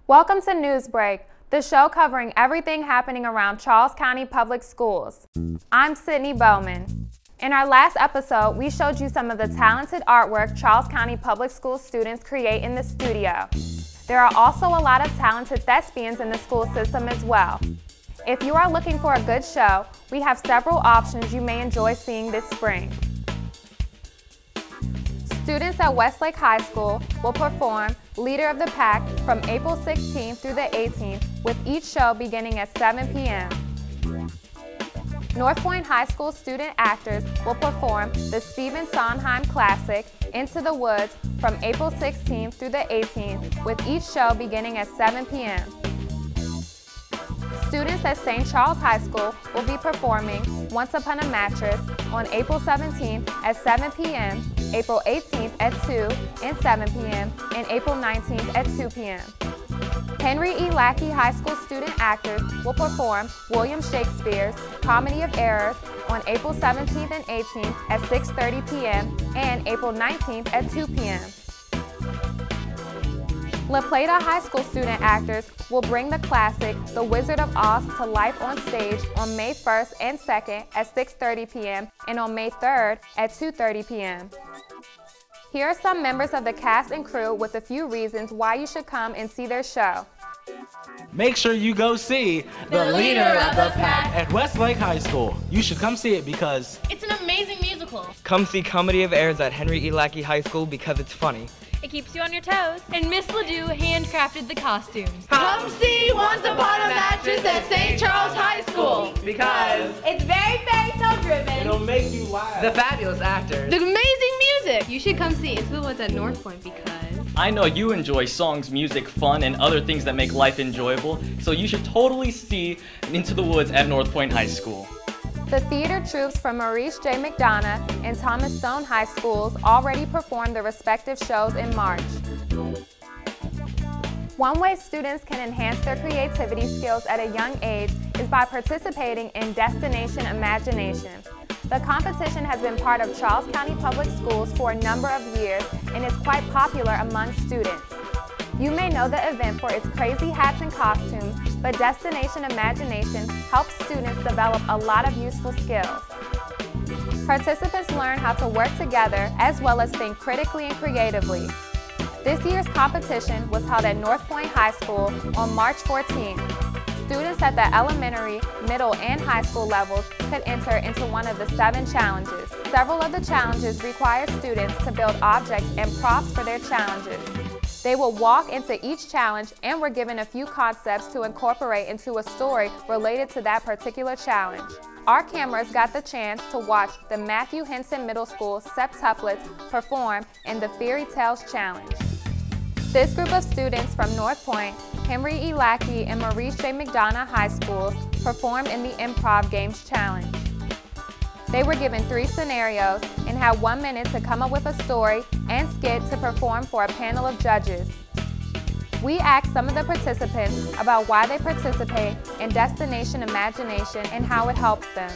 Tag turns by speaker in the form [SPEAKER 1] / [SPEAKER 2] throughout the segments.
[SPEAKER 1] Welcome to NewsBreak, the show covering everything happening around Charles County Public Schools. I'm Sydney Bowman. In our last episode, we showed you some of the talented artwork Charles County Public School students create in the studio. There are also a lot of talented thespians in the school system as well. If you are looking for a good show, we have several options you may enjoy seeing this spring. Students at Westlake High School will perform Leader of the Pack from April 16th through the 18th, with each show beginning at 7 p.m. North Point High School student actors will perform the Stephen Sondheim classic Into the Woods from April 16th through the 18th, with each show beginning at 7 p.m. Students at St. Charles High School will be performing Once Upon a Mattress on April 17th at 7 p.m., April 18th at 2 and 7 p.m., and April 19th at 2 p.m. Henry E. Lackey High School student actors will perform William Shakespeare's Comedy of Errors on April 17th and 18th at 6:30 p.m. and April 19th at 2 p.m. La Plata High School student actors will bring the classic The Wizard of Oz to life on stage on May 1st and 2nd at 6:30 p.m. and on May 3rd at 2:30 p.m. Here are some members of the cast and crew with a few reasons why you should come and see their show.
[SPEAKER 2] Make sure you go see The Leader of the Pack at Westlake High School. You should come see it because
[SPEAKER 3] it's an amazing musical.
[SPEAKER 4] Come see Comedy of Errors at Henry E. Lackey High School because it's funny.
[SPEAKER 3] It keeps you on your toes. And Miss Ledoux handcrafted the costumes.
[SPEAKER 5] Come see Once Upon a Mattress at St. Charles High School
[SPEAKER 6] because
[SPEAKER 5] it's very fairy tale driven.
[SPEAKER 6] It'll make you laugh.
[SPEAKER 4] The fabulous actors.
[SPEAKER 3] The amazing music. You should come see Into the Woods at North Point because
[SPEAKER 7] I know you enjoy songs, music, fun, and other things that make life enjoyable, so you should totally see Into the Woods at North Point High School.
[SPEAKER 1] The theater troupes from Maurice J. McDonough and Thomas Stone High Schools already performed their respective shows in March. One way students can enhance their creativity skills at a young age is by participating in Destination Imagination. The competition has been part of Charles County Public Schools for a number of years and is quite popular among students. You may know the event for its crazy hats and costumes, but Destination Imagination helps students develop a lot of useful skills. Participants learn how to work together as well as think critically and creatively. This year's competition was held at North Point High School on March 14th. Students at the elementary, middle, and high school levels could enter into one of the 7 challenges. Several of the challenges require students to build objects and props for their challenges. They will walk into each challenge and were given a few concepts to incorporate into a story related to that particular challenge. Our cameras got the chance to watch the Matthew Henson Middle School septuplets perform in the Fairy Tales Challenge. This group of students from North Point, Henry E. Lackey, and Maurice J. McDonough High Schools performed in the Improv Games Challenge. They were given 3 scenarios and had 1 minute to come up with a story and skit to perform for a panel of judges. We asked some of the participants about why they participate in Destination Imagination and how it helps them.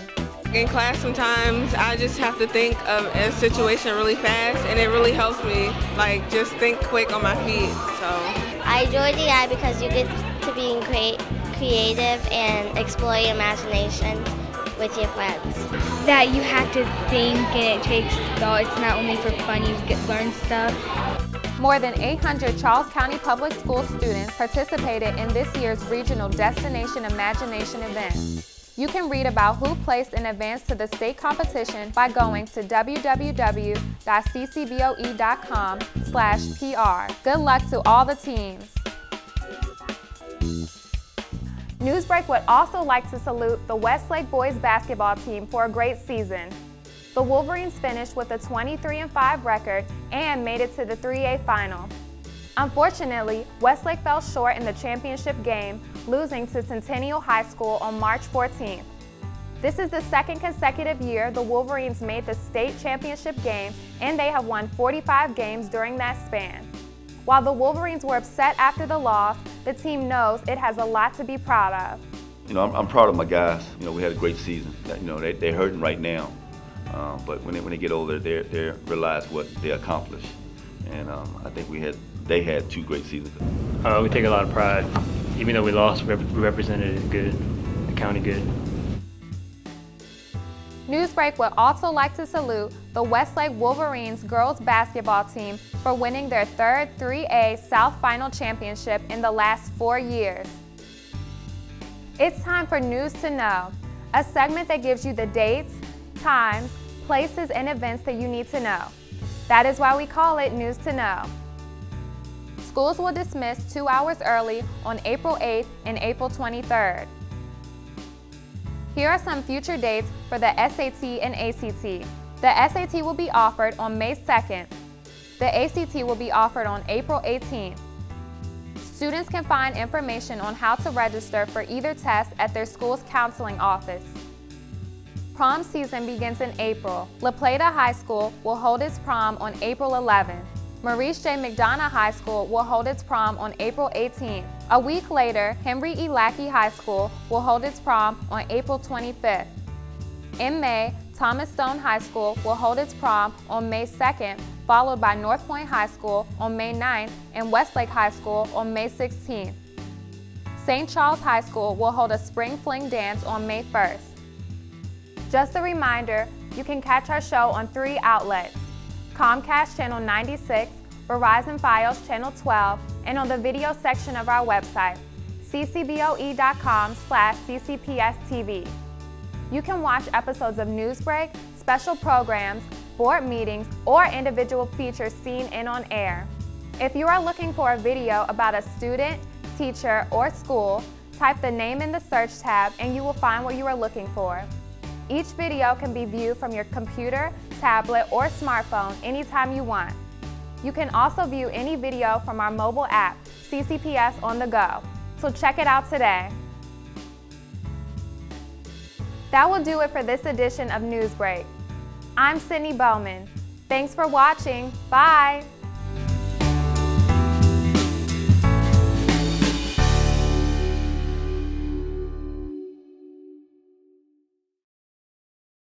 [SPEAKER 8] In class sometimes I just have to think of a situation really fast and it really helps me just think quick on my feet. So
[SPEAKER 9] I enjoy the eye because you get to be creative and explore your imagination with your friends.
[SPEAKER 10] That you have to think and it takes thought. It's not only for fun, you learn stuff.
[SPEAKER 1] More than 800 Charles County Public School students participated in this year's regional Destination Imagination event. You can read about who placed in advance to the state competition by going to www.ccboe.com/PR. Good luck to all the teams. NewsBreak would also like to salute the Westlake boys basketball team for a great season. The Wolverines finished with a 23-5 record and made it to the 3A final. Unfortunately, Westlake fell short in the championship game, losing to Centennial High School on March 14th. This is the 2nd consecutive year the Wolverines made the state championship game, and they have won 45 games during that span. While the Wolverines were upset after the loss, the team knows it has a lot to be proud of.
[SPEAKER 11] I'm proud of my guys. We had a great season. They're hurting right now, but when they get older, they realize what they accomplished. And I think we had they had 2 great seasons.
[SPEAKER 6] We take a lot of pride. Even though we lost, we represented it good, the county good.
[SPEAKER 1] NewsBreak would also like to salute the Westlake Wolverines girls basketball team for winning their 3rd 3A South Final Championship in the last 4 years. It's time for News to Know, a segment that gives you the dates, times, places, and events that you need to know. That is why we call it News to Know. Schools will dismiss 2 hours early on April 8th and April 23rd. Here are some future dates for the SAT and ACT. The SAT will be offered on May 2nd. The ACT will be offered on April 18th. Students can find information on how to register for either test at their school's counseling office. Prom season begins in April. La Plata High School will hold its prom on April 11th. Maurice J. McDonough High School will hold its prom on April 18th. A week later, Henry E. Lackey High School will hold its prom on April 25th. In May, Thomas Stone High School will hold its prom on May 2nd, followed by North Point High School on May 9th and Westlake High School on May 16th. St. Charles High School will hold a spring fling dance on May 1st. Just a reminder, you can catch our show on 3 outlets: Comcast Channel 96, Verizon Fios Channel 12, and on the video section of our website, ccboe.com/ccpstv. You can watch episodes of NewsBreak, special programs, board meetings, or individual features seen and on air. If you are looking for a video about a student, teacher, or school, type the name in the search tab and you will find what you are looking for. Each video can be viewed from your computer, tablet, or smartphone anytime you want. You can also view any video from our mobile app, CCPS On The Go, so check it out today. That will do it for this edition of NewsBreak. I'm Sydney Bowman. Thanks for watching. Bye!